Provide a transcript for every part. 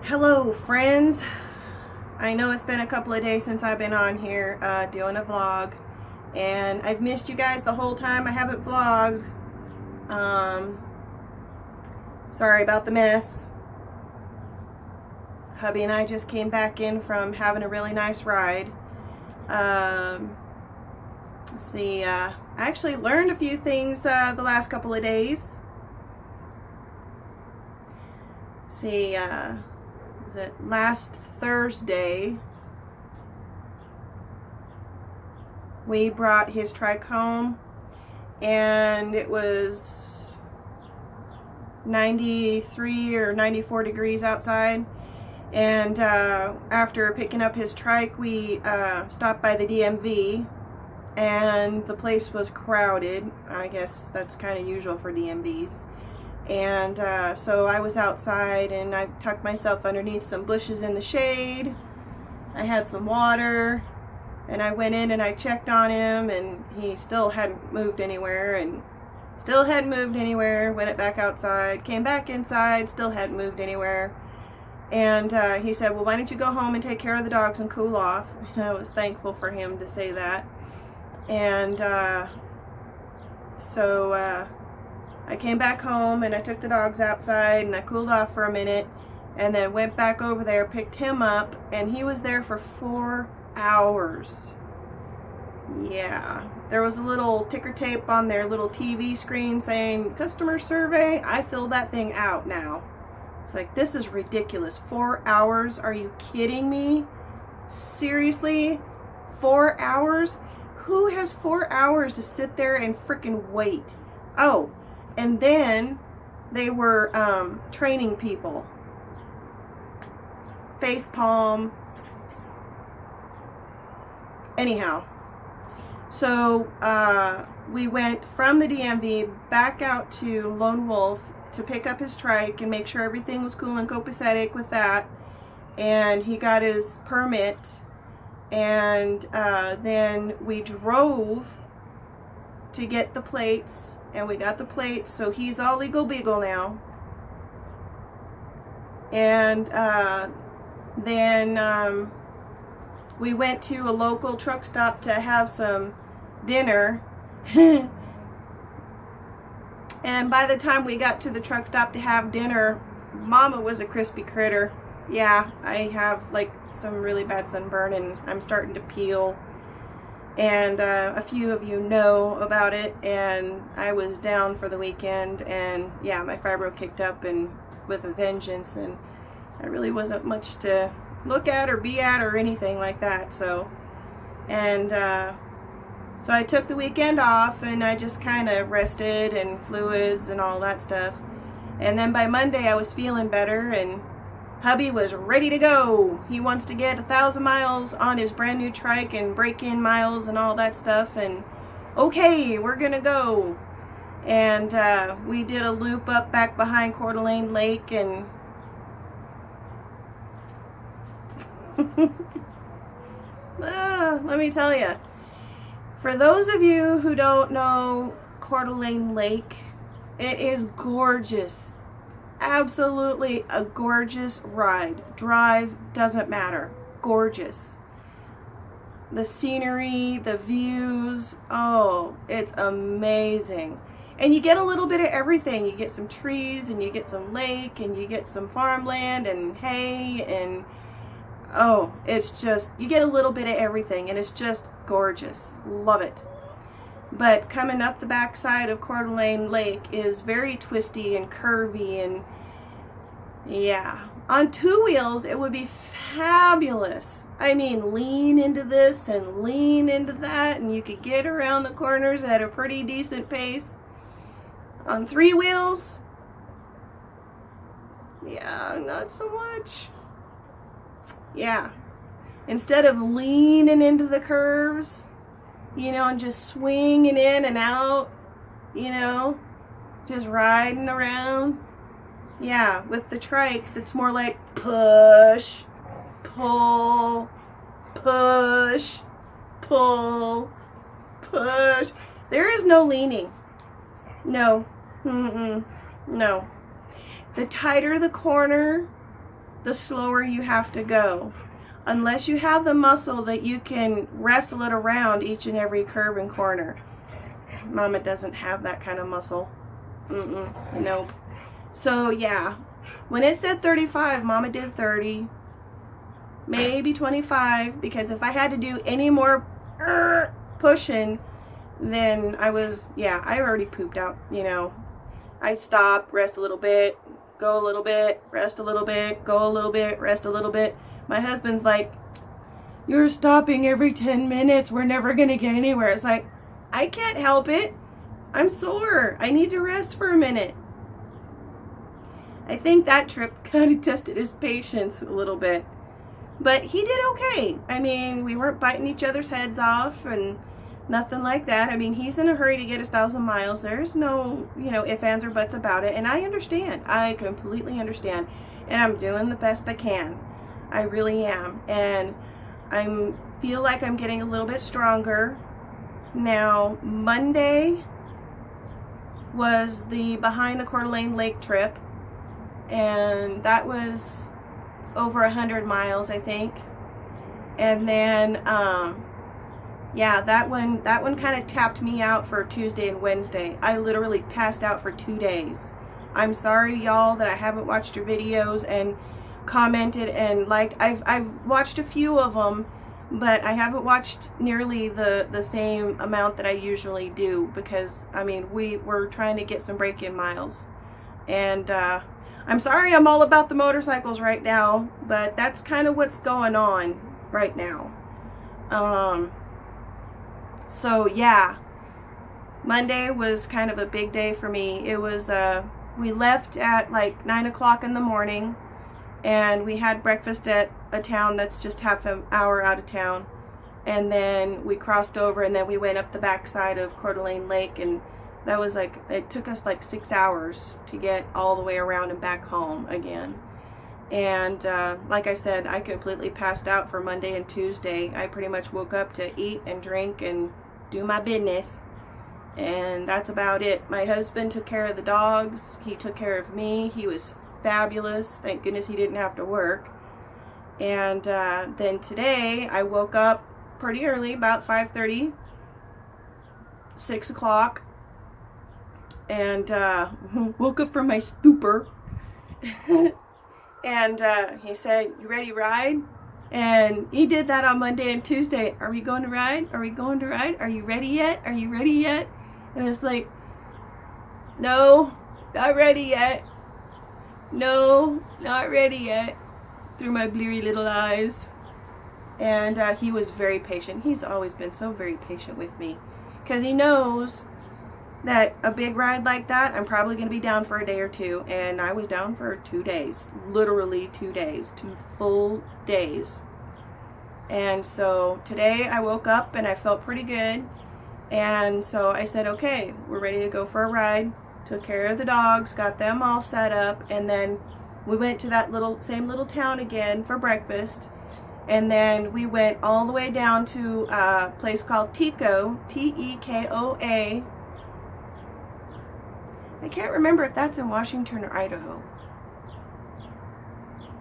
Hello friends, I know it's been a couple of days since I've been on here doing a vlog, and I've missed you guys the whole time I haven't vlogged. Sorry about the mess. Hubby and I just came back in from having a really nice ride. Let's see, I actually learned a few things the last couple of days. See, was it last Thursday we brought his trike home, and it was 93 or 94 degrees outside, and after picking up his trike we stopped by the DMV, and the place was crowded. I guess that's kind of usual for DMVs. And so I was outside and I tucked myself underneath some bushes in the shade. I had some water, and I went in and I checked on him, and he still hadn't moved anywhere, and still hadn't moved anywhere. Went back outside, came back inside, still hadn't moved anywhere. And he said, well, why don't you go home and take care of the dogs and cool off? I was thankful for him to say that. And so I came back home and I took the dogs outside and I cooled off for a minute, and then went back over there, picked him up, and he was there for 4 hours. Yeah, there was a little ticker tape on their little TV screen saying customer survey. I filled that thing out now. It's like, this is ridiculous. 4 hours? Are you kidding me? Seriously? 4 hours? Who has 4 hours to sit there and frickin' wait? Oh, and then they were training people. Face palm. Anyhow, so we went from the DMV back out to Lone Wolf to pick up his trike and make sure everything was cool and copacetic with that. And he got his permit, and then we drove to get the plates. And we got the plates, so he's all legal beagle now. And then we went to a local truck stop to have some dinner. And by the time we got to the truck stop to have dinner, Mama was a crispy critter. Yeah, I have like some really bad sunburn, and I'm starting to peel. And a few of you know about it, and I was down for the weekend, and yeah, my fibro kicked up and with a vengeance, and there really wasn't much to look at or be at or anything like that. So so I took the weekend off, and I just kind of rested and fluids and all that stuff. And then by Monday I was feeling better, and hubby was ready to go. He wants to get 1,000 miles on his brand new trike and break-in miles and all that stuff, and okay, we're gonna go. And we did a loop up back behind Coeur d'Alene Lake, and let me tell you, for those of you who don't know Coeur d'Alene Lake, it is gorgeous. Absolutely a gorgeous ride. Drive, doesn't matter. Gorgeous. The scenery, the views, oh, it's amazing. And you get a little bit of everything. You get some trees, and you get some lake, and you get some farmland and hay, and oh, it's just, you get a little bit of everything, and it's just gorgeous. Love it. But coming up the backside of Coeur d'Alene Lake is very twisty and curvy, and yeah, on 2 wheels it would be fabulous. I mean, lean into this and lean into that, and you could get around the corners at a pretty decent pace. On 3 wheels, yeah, not so much. Yeah, instead of leaning into the curves, you know, and just swinging in and out, you know, just riding around. Yeah, with the trikes, it's more like push, pull, push, pull, push. There is no leaning. No. No. The tighter the corner, the slower you have to go. Unless you have the muscle that you can wrestle it around each and every curve and corner. Mama doesn't have that kind of muscle. Nope. So yeah, when it said 35, Mama did 30, maybe 25, because if I had to do any more pushing, then I already pooped out, you know. I'd stop, rest a little bit, go a little bit, rest a little bit, go a little bit, rest a little bit. My husband's like, you're stopping every 10 minutes. We're never going to get anywhere. It's like, I can't help it. I'm sore. I need to rest for a minute. I think that trip kind of tested his patience a little bit. But he did okay. I mean, we weren't biting each other's heads off and nothing like that. I mean, he's in a hurry to get his 1,000 miles. There's no, you know, ifs, ands, or buts about it. And I understand. I completely understand. And I'm doing the best I can. I really am. And I feel like I'm getting a little bit stronger. Now, Monday was the Behind the Coeur d'Alene Lake trip. And that was over 100 miles, I think. And then, yeah, that one kind of tapped me out for Tuesday and Wednesday. I literally passed out for 2 days. I'm sorry, y'all, that I haven't watched your videos and commented and liked. I've watched a few of them, but I haven't watched nearly the same amount that I usually do because, I mean, we're trying to get some break-in miles. And I'm sorry I'm all about the motorcycles right now, but that's kind of what's going on right now. So yeah, Monday was kind of a big day for me. It was, we left at like 9 o'clock in the morning, and we had breakfast at a town that's just half an hour out of town. And then we crossed over, and then we went up the backside of Coeur d'Alene Lake, and that was like, it took us like 6 hours to get all the way around and back home again. And like I said, I completely passed out for Monday and Tuesday. I pretty much woke up to eat and drink and do my business. And that's about it. My husband took care of the dogs. He took care of me. He was fabulous. Thank goodness he didn't have to work. And then today I woke up pretty early, about 5:30, 6 o'clock. And woke up from my stupor. And he said, you ready to ride? And he did that on Monday and Tuesday. Are we going to ride? Are we going to ride? Are you ready yet? Are you ready yet? And it's like, no, not ready yet. No, not ready yet. Through my bleary little eyes. And he was very patient. He's always been so very patient with me. Because he knows that a big ride like that, I'm probably going to be down for a day or two. And I was down for 2 days. Literally 2 days. 2 full days. And so today I woke up and I felt pretty good. And so I said, okay, we're ready to go for a ride. Took care of the dogs, got them all set up. And then we went to that same little town again for breakfast. And then we went all the way down to a place called Tekoa, T-E-K-O-A. I can't remember if that's in Washington or Idaho.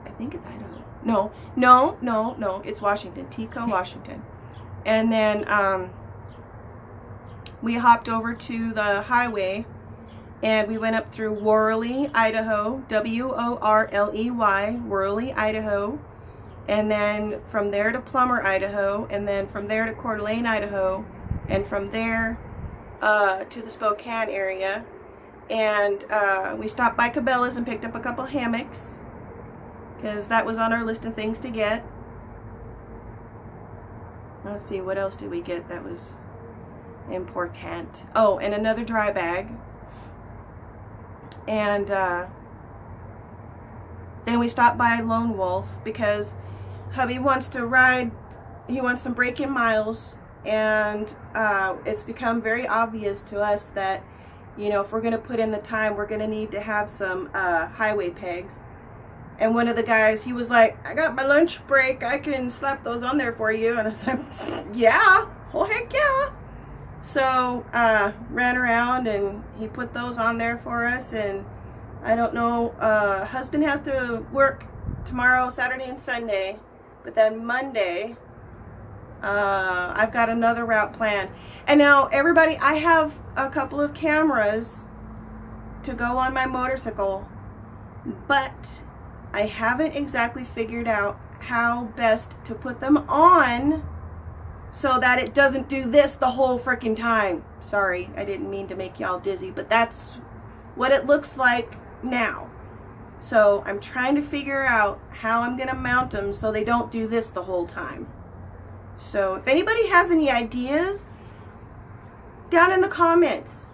I think it's Idaho. No, it's Washington. Tekoa, Washington. And then we hopped over to the highway and we went up through Worley, Idaho, W-O-R-L-E-Y, Worley, Idaho. And then from there to Plummer, Idaho. And then from there to Coeur d'Alene, Idaho. And from there to the Spokane area. And we stopped by Cabela's and picked up a couple hammocks because that was on our list of things to get. Let's see, what else did we get that was important? Oh, and another dry bag. And then we stopped by Lone Wolf because hubby wants to ride. He wants some break-in miles, and it's become very obvious to us that, you know, if we're going to put in the time, we're going to need to have some highway pegs. And one of the guys, he was like, I got my lunch break. I can slap those on there for you. And I was like, yeah. Oh, heck yeah. So, ran around and he put those on there for us. And I don't know, husband has to work tomorrow, Saturday and Sunday, but then Monday, I've got another route planned. And now everybody, I have a couple of cameras to go on my motorcycle, but I haven't exactly figured out how best to put them on so that it doesn't do this the whole freaking time. Sorry, I didn't mean to make y'all dizzy, but that's what it looks like now. So I'm trying to figure out how I'm gonna mount them so they don't do this the whole time. So if anybody has any ideas, down in the comments.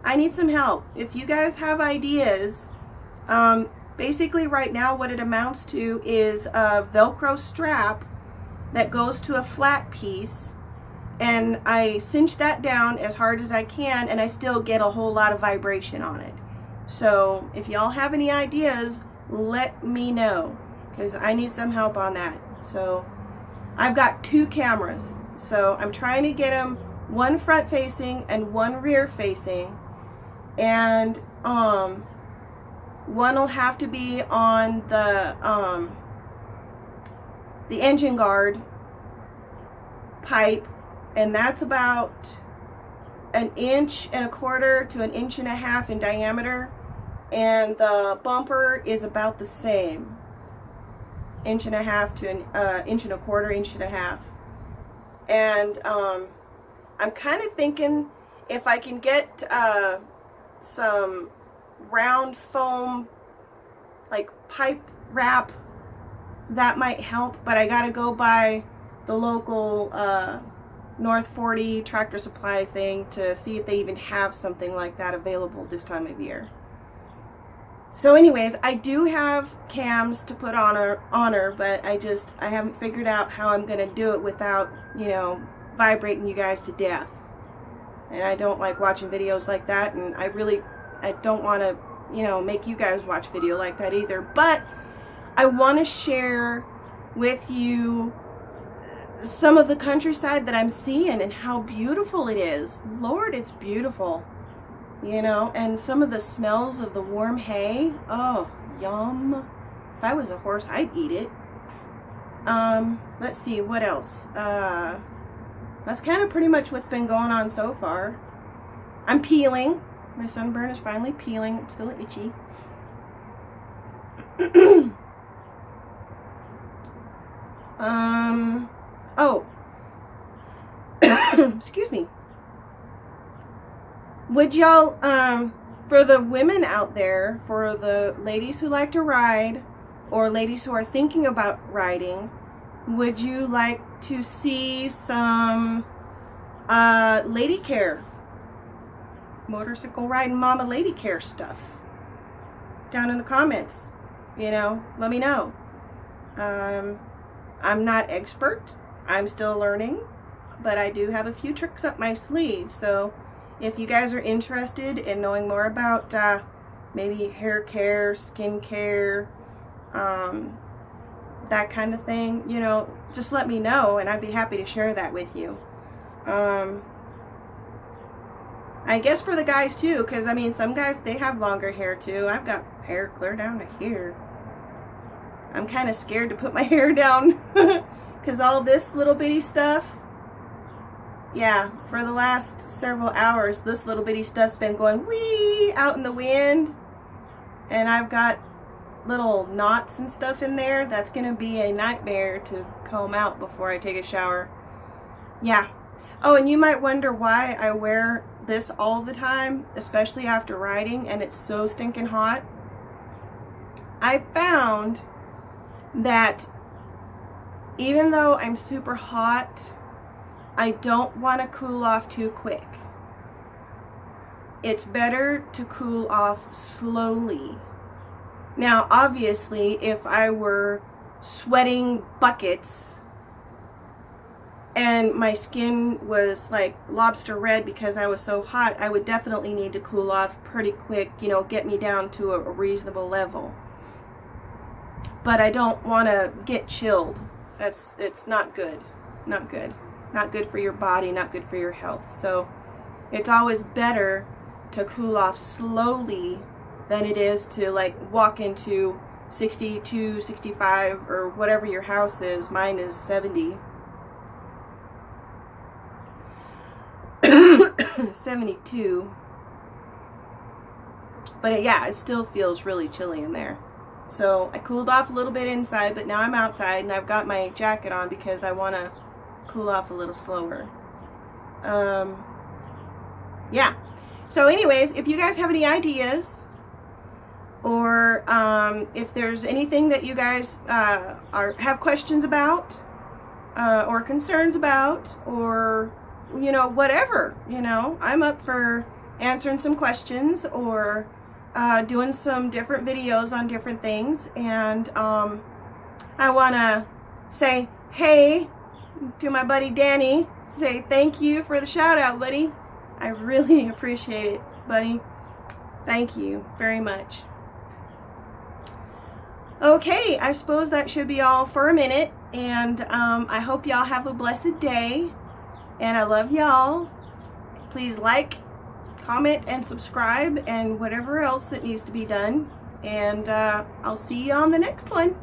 I need some help. If you guys have ideas, basically right now what it amounts to is a Velcro strap that goes to a flat piece, and I cinch that down as hard as I can, and I still get a whole lot of vibration on it. So if y'all have any ideas, let me know, because I need some help on that. So I've got 2 cameras, so I'm trying to get them one front facing and one rear facing, and one will have to be on the engine guard pipe, and that's about 1.25 inches to 1.5 inches in diameter, and the bumper is about the same, 1.5 to 1.25 inches, 1.5 inches. And I'm kind of thinking if I can get some round foam like pipe wrap, that might help, but I gotta go by the local North 40 Tractor Supply thing to see if they even have something like that available this time of year. So anyways, I do have cams to put on her, but I haven't figured out how I'm gonna do it without, you know, vibrating you guys to death. And I don't like watching videos like that, and I don't want to, you know, make you guys watch video like that either. But I want to share with you some of the countryside that I'm seeing and how beautiful it is. Lord, it's beautiful, you know, and some of the smells of the warm hay. Oh, yum. If I was a horse, I'd eat it. Let's see, what else? That's kind of pretty much what's been going on so far. I'm peeling. My sunburn is finally peeling. I'm still itchy. Oh. Excuse me. Would y'all, for the women out there, for the ladies who like to ride, or ladies who are thinking about riding, would you like to see some lady care, motorcycle riding mama lady care stuff? Down in the comments, you know, let me know. I'm not expert, I'm still learning, but I do have a few tricks up my sleeve. So if you guys are interested in knowing more about maybe hair care, skin care, that kind of thing, you know, just let me know and I'd be happy to share that with you. I guess for the guys too, because I mean some guys, they have longer hair too. I've got hair clear down to here. I'm kind of scared to put my hair down because all this little bitty stuff, yeah, for the last several hours this little bitty stuff's been going wee out in the wind, and I've got little knots and stuff in there. That's gonna be a nightmare to comb out before I take a shower. Yeah. Oh, and you might wonder why I wear this all the time, especially after riding and it's so stinking hot. I found that even though I'm super hot, I don't want to cool off too quick. It's better to cool off slowly. Now, obviously, if I were sweating buckets and my skin was like lobster red because I was so hot, I would definitely need to cool off pretty quick, you know, get me down to a reasonable level. But I don't want to get chilled. It's not good. Not good. Not good for your body, not good for your health. So it's always better to cool off slowly than it is to like walk into 62, 65, or whatever your house is. Mine is 70. 72. But yeah, it still feels really chilly in there. So I cooled off a little bit inside, but now I'm outside and I've got my jacket on because I want to cool off a little slower. Yeah. So anyways, if you guys have any ideas, or if there's anything that you guys have questions about, or concerns about, or whatever, I'm up for answering some questions, or doing some different videos on different things. And I want to say hey to my buddy Danny, say thank you for the shout out, buddy. I really appreciate it, buddy. Thank you very much. Okay, I suppose that should be all for a minute, and I hope y'all have a blessed day, and I love y'all. Please like, comment, and subscribe, and whatever else that needs to be done, and I'll see you on the next one.